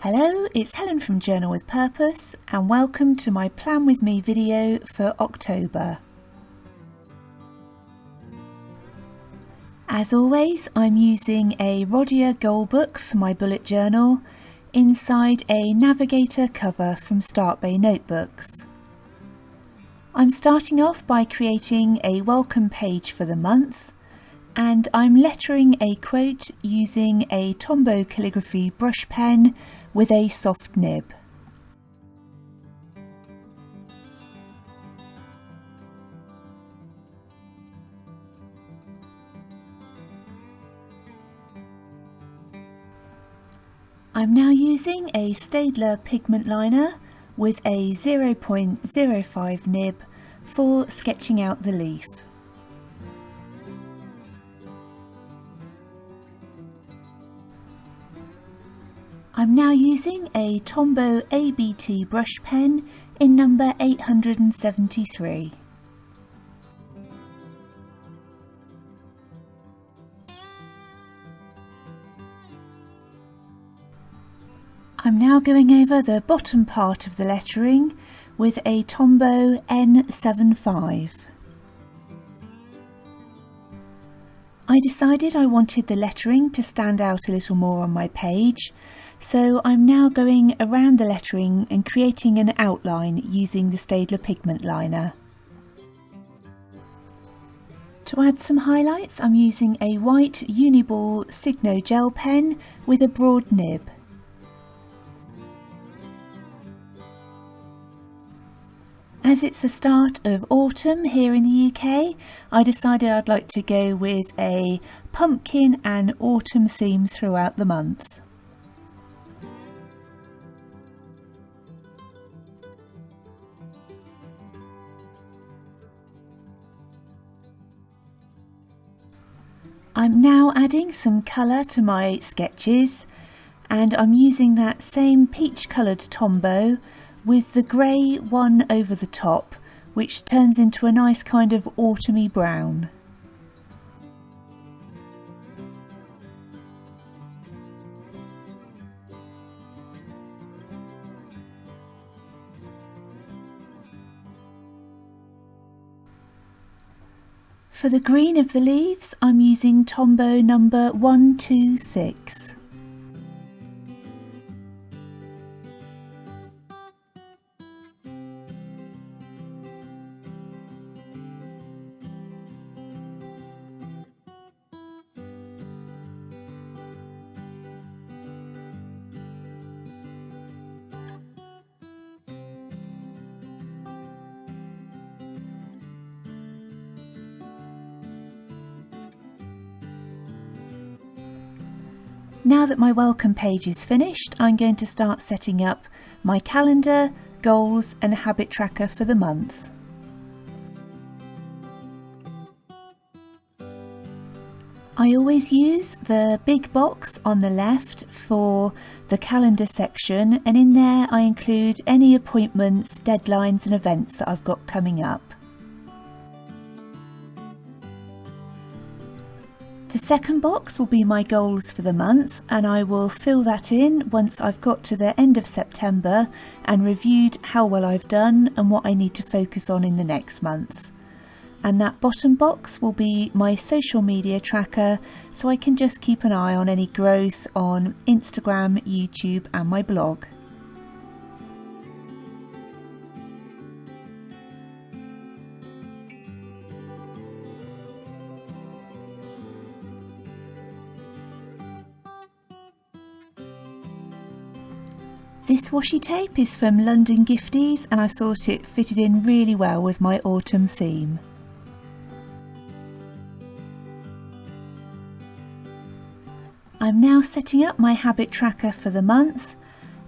Hello, it's Helen from Journal with Purpose and welcome to my Plan With Me video for October. As always, I'm using a Rhodia Goal Book for my bullet journal inside a Navigator cover from Start Bay Notebooks. I'm starting off by creating a welcome page for the month, and I'm lettering a quote using a Tombow calligraphy brush pen with a soft nib. I'm now using a Staedtler pigment liner with a 0.05 nib for sketching out the leaf. I'm now using a Tombow ABT brush pen in number 873. I'm now going over the bottom part of the lettering with a Tombow N75. I decided I wanted the lettering to stand out a little more on my page, so I'm now going around the lettering and creating an outline using the Staedtler pigment liner. To add some highlights, I'm using a white Uniball Signo gel pen with a broad nib. As it's the start of autumn here in the UK, I decided I'd like to go with a pumpkin and autumn theme throughout the month. I'm now adding some colour to my sketches, and I'm using that same peach coloured Tombow with the grey one over the top, which turns into a nice kind of autumny brown. For the green of the leaves, I'm using Tombow number 126. Now that my welcome page is finished, I'm going to start setting up my calendar, goals and habit tracker for the month. I always use the big box on the left for the calendar section, and in there I include any appointments, deadlines and events that I've got coming up. The second box will be my goals for the month, and I will fill that in once I've got to the end of September and reviewed how well I've done and what I need to focus on in the next month. And that bottom box will be my social media tracker, so I can just keep an eye on any growth on Instagram, YouTube and my blog. This washi tape is from London Gifties, and I thought it fitted in really well with my autumn theme. I'm now setting up my habit tracker for the month,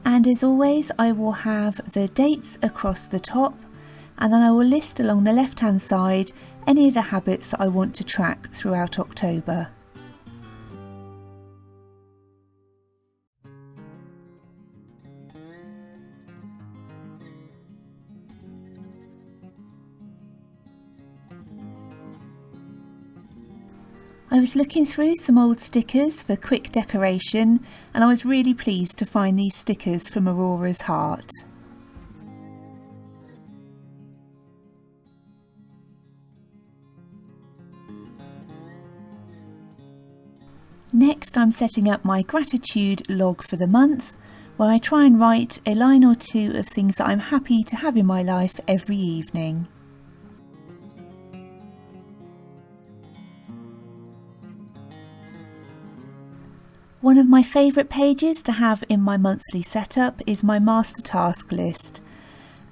and as always I will have the dates across the top, and then I will list along the left hand side any of the habits that I want to track throughout October. I was looking through some old stickers for quick decoration, and I was really pleased to find these stickers from Aurora's Heart. Next, I'm setting up my gratitude log for the month, where I try and write a line or two of things that I'm happy to have in my life every evening. One of my favourite pages to have in my monthly setup is my master task list,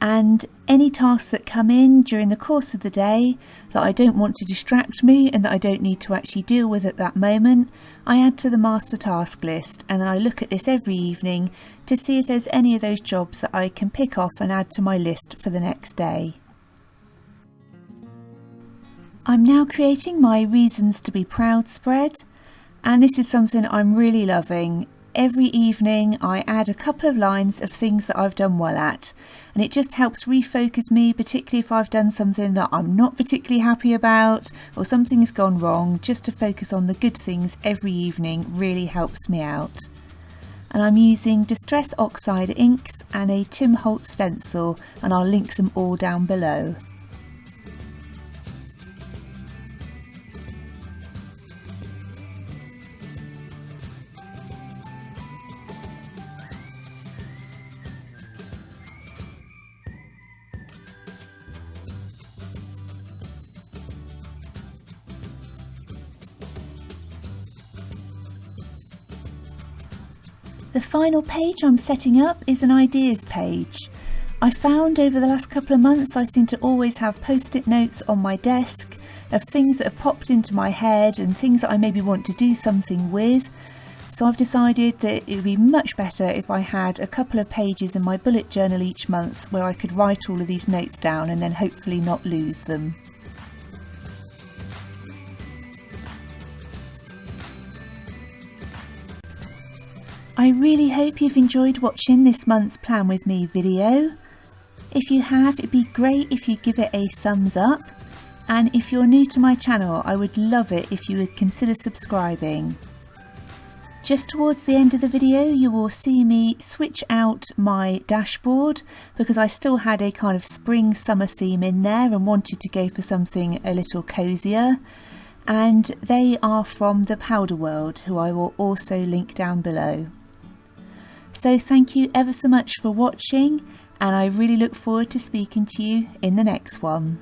and any tasks that come in during the course of the day that I don't want to distract me and that I don't need to actually deal with at that moment, I add to the master task list, and then I look at this every evening to see if there's any of those jobs that I can pick off and add to my list for the next day. I'm now creating my Reasons to be Proud spread, and this is something I'm really loving. Every evening I add a couple of lines of things that I've done well at, and it just helps refocus me, particularly if I've done something that I'm not particularly happy about or something has gone wrong. Just to focus on the good things every evening really helps me out. And I'm using Distress Oxide inks and a Tim Holtz stencil, and I'll link them all down below. The final page I'm setting up is an ideas page. I found over the last couple of months I seem to always have post-it notes on my desk of things that have popped into my head and things that I maybe want to do something with. So I've decided that it would be much better if I had a couple of pages in my bullet journal each month where I could write all of these notes down and then hopefully not lose them. I really hope you've enjoyed watching this month's Plan With Me video. If you have, it'd be great if you give it a thumbs up, and if you're new to my channel, I would love it if you would consider subscribing. Just towards the end of the video you will see me switch out my dashboard because I still had a kind of spring summer theme in there and wanted to go for something a little cosier, and they are from the Powder World, who I will also link down below. So thank you ever so much for watching, and I really look forward to speaking to you in the next one.